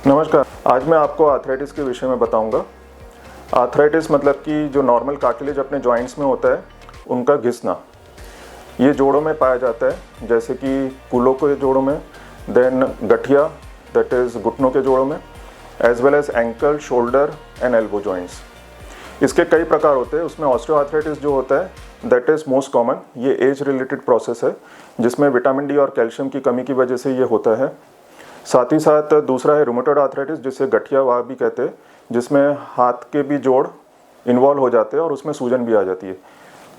नमस्कार। आज मैं आपको आर्थराइटिस के विषय में बताऊंगा। आर्थराइटिस मतलब कि जो नॉर्मल कार्टिलेज अपने जॉइंट्स में होता है उनका घिसना, ये जोड़ों में पाया जाता है, जैसे कि कूलों के जोड़ों में, देन गठिया दैट इज़ घुटनों के जोड़ों में, as well as ankle, shoulder and elbow joints. इसके कई प्रकार होते हैं। उसमें ऑस्टियोआर्थराइटिस जो होता है दैट इज़ मोस्ट कॉमन। ये एज रिलेटेड प्रोसेस है जिसमें विटामिन डी और कैल्शियम की कमी की वजह से ये होता है। साथ ही साथ दूसरा है रूमेटॉइड आर्थराइटिस, जिसे गठिया वात भी कहते हैं, जिसमें हाथ के भी जोड़ इन्वॉल्व हो जाते हैं और उसमें सूजन भी आ जाती है।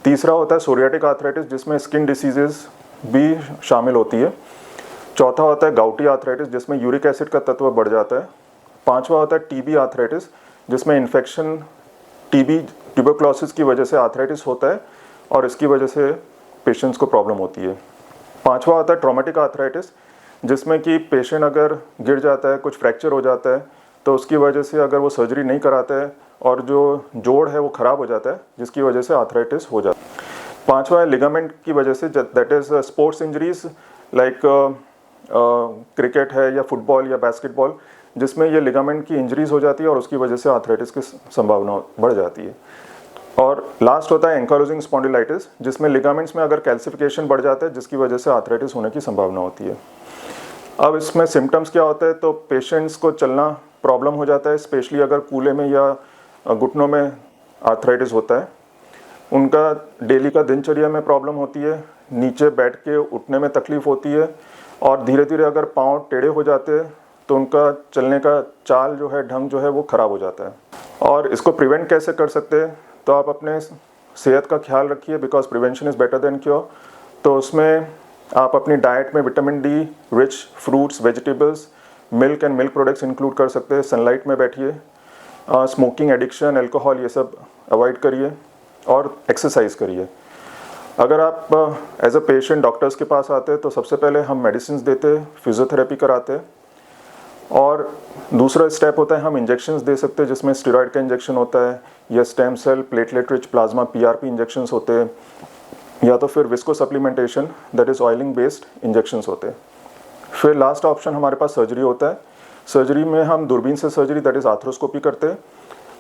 तीसरा होता है सोरियाटिक आर्थराइटिस, जिसमें स्किन डिसीजेज भी शामिल होती है। चौथा होता है गाउटी आर्थराइटिस, जिसमें यूरिक एसिड का तत्व बढ़ जाता है। पांचवा होता है टीबी आर्थराइटिस, जिसमें इन्फेक्शन टीबी ट्यूबरक्लोसिस की वजह से आर्थराइटिस होता है और इसकी वजह से पेशेंट्स को प्रॉब्लम होती है। पांचवा होता है ट्रॉमेटिक आर्थराइटिस, जिसमें कि पेशेंट अगर गिर जाता है, कुछ फ्रैक्चर हो जाता है, तो उसकी वजह से अगर वो सर्जरी नहीं कराता है और जो जोड़ है वो ख़राब हो जाता है, जिसकी वजह से आर्थराइटिस हो जाता है। पांचवा है लिगामेंट की वजह से, that is sports injuries like cricket है या फुटबॉल या बास्केटबॉल, जिसमें ये लिगामेंट की इंजरीज हो जाती है और उसकी वजह से आर्थराइटिस की संभावना बढ़ जाती है। और लास्ट होता है एंकाइलोजिंग स्पॉन्डिलाइटिस, जिसमें लिगामेंट्स में अगर कैल्सिफिकेशन बढ़ जाता है, जिसकी वजह से आर्थराइटिस होने की संभावना होती है। अब इसमें सिम्टम्स क्या होता है, तो पेशेंट्स को चलना प्रॉब्लम हो जाता है, स्पेशली अगर कूल्हे में या घुटनों में आर्थराइटिस होता है। उनका डेली का दिनचर्या में प्रॉब्लम होती है, नीचे बैठ के उठने में तकलीफ होती है और धीरे धीरे अगर पाँव टेढ़े हो जाते हैं तो उनका चलने का चाल जो है, ढंग जो है वो ख़राब हो जाता है। और इसको प्रिवेंट कैसे कर सकते हैं, तो आप अपने सेहत का ख्याल रखिए, because prevention is better than cure. तो उसमें आप अपनी डाइट में vitamin D rich fruits, vegetables, milk and milk products include कर सकते हैं। सनलाइट में बैठिए, स्मोकिंग, एडिक्शन, अल्कोहल, ये सब अवॉइड करिए और एक्सरसाइज करिए। अगर आप एज अ पेशेंट डॉक्टर्स के पास आते हैं तो सबसे पहले हम मेडिसिन देते हैं, फिजियोथेरेपी कराते हैं, और दूसरा स्टेप होता है हम इंजेक्शंस दे सकते हैं, जिसमें स्टेरॉइड का इंजेक्शन होता है या stem cell platelet rich plasma PRP injections होते हैं, या तो फिर viscosupplementation that is oiling based injections होते हैं। फिर लास्ट ऑप्शन हमारे पास सर्जरी होता है। सर्जरी में हम दूरबीन से सर्जरी दैट इज़ आर्थ्रोस्कोपी करते हैं।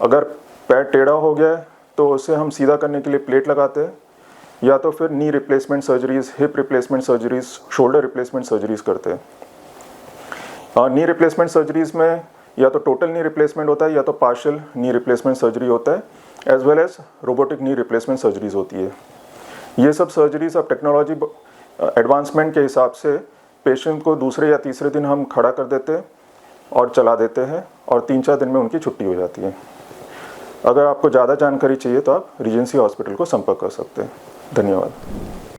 अगर पैर टेढ़ा हो गया है तो उसे हम सीधा करने के लिए प्लेट लगाते हैं, या तो फिर नी replacement surgeries, hip replacement surgeries, shoulder replacement surgeries करते हैं। नी रिप्लेसमेंट सर्जरीज में या तो टोटल नी रिप्लेसमेंट होता है या तो पार्शियल नी रिप्लेसमेंट सर्जरी होता है, as well as robotic knee replacement surgeries होती है। ये सब सर्जरीज अब टेक्नोलॉजी एडवांसमेंट के हिसाब से पेशेंट को दूसरे या तीसरे दिन हम खड़ा कर देते हैं और चला देते हैं और 3-4 दिन में उनकी छुट्टी हो जाती है। अगर आपको ज़्यादा जानकारी चाहिए तो आप रीजेंसी हॉस्पिटल को संपर्क कर सकते हैं। धन्यवाद।